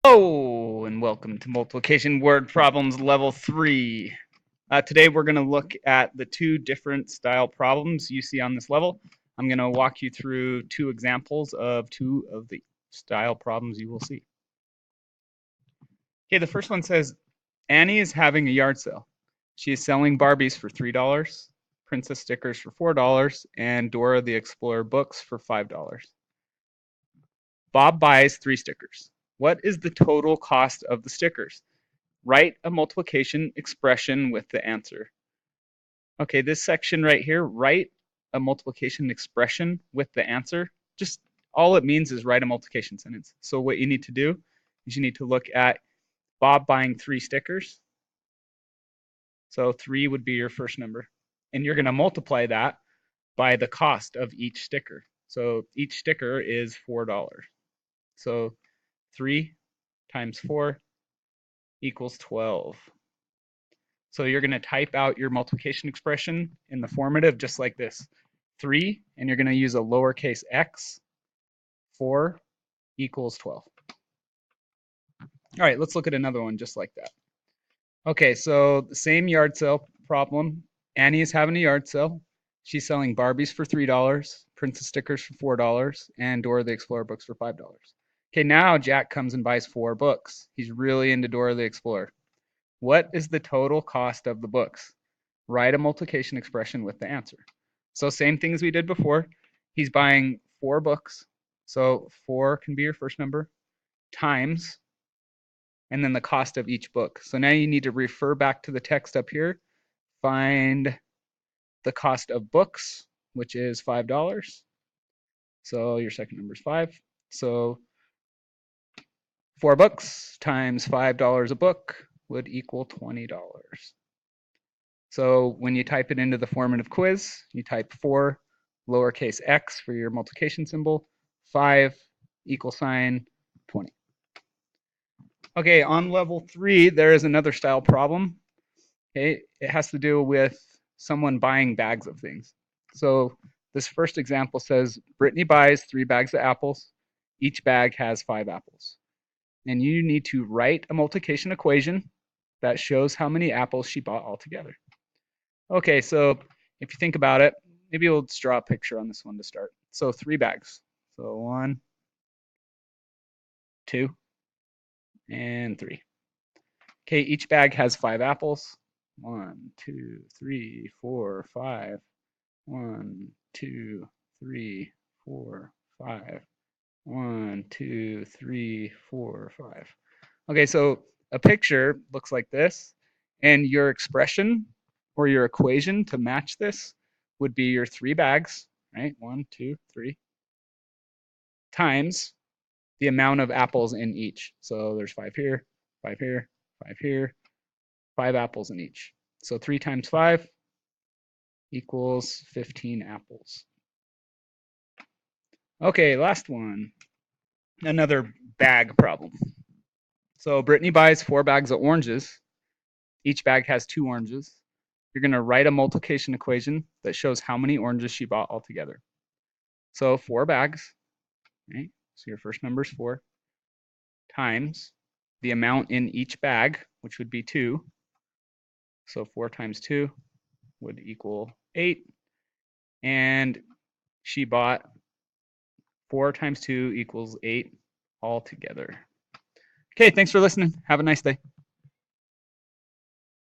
Hello and welcome to Multiplication Word Problems Level 3. Today we're going to look at the two different style problems you see on this level. I'm going to walk you through two examples of two of the style problems you will see. Okay, the first one says, Annie is having a yard sale. She is selling Barbies for $3, Princess stickers for $4, and Dora the Explorer books for $5. Bob buys 3 stickers. What is the total cost of the stickers? Write a multiplication expression with the answer. Okay, this section right here, write a multiplication expression with the answer. Just all it means is write a multiplication sentence. So what you need to do is you need to look at Bob buying 3 stickers. So 3 would be your first number. And you're going to multiply that by the cost of each sticker. So each sticker is $4. So 3 times 4 equals 12. So you're going to type out your multiplication expression in the formative just like this. 3, and you're going to use a lowercase x. 4 equals 12. All right, let's look at another one just like that. Okay, so the same yard sale problem. Annie is having a yard sale. She's selling Barbies for $3, Princess stickers for $4, and Dora the Explorer books for $5. Okay, now Jack comes and buys 4 books. He's really into Dora the Explorer. What is the total cost of the books? Write a multiplication expression with the answer. So same thing as we did before. He's buying 4 books. So 4 can be your first number times, and then the cost of each book. So now you need to refer back to the text up here, find the cost of books, which is $5. So your second number is 5. So 4 books times $5 a book would equal $20. So when you type it into the formative quiz, you type 4 lowercase x for your multiplication symbol, 5 equal sign 20. Okay, on level 3, there is another style problem. Okay, it has to do with someone buying bags of things. So this first example says, Brittany buys 3 bags of apples. Each bag has 5 apples. And you need to write a multiplication equation that shows how many apples she bought altogether. Okay, so if you think about it, maybe we'll just draw a picture on this one to start. So 3 bags. So 1, 2, and 3. Okay, each bag has 5 apples. 1, 2, 3, 4, 5. 1, 2, 3, 4, 5. 1, 2, 3, 4, 5. Okay, so a picture looks like this, and your expression or your equation to match this would be your 3 bags, right? 1, 2, 3, times the amount of apples in each. So there's 5 here, 5 here, 5 here, 5 apples in each. So 3 times 5 equals 15 apples. Okay, last one. Another bag problem. So Brittany buys 4 bags of oranges. Each bag has 2 oranges. You're going to write a multiplication equation that shows how many oranges she bought altogether. So 4 bags, right? So your first number is 4, times the amount in each bag, which would be 2. So 4 times 2 would equal 8. And she bought 4 times 2 equals 8 altogether. Okay, thanks for listening. Have a nice day.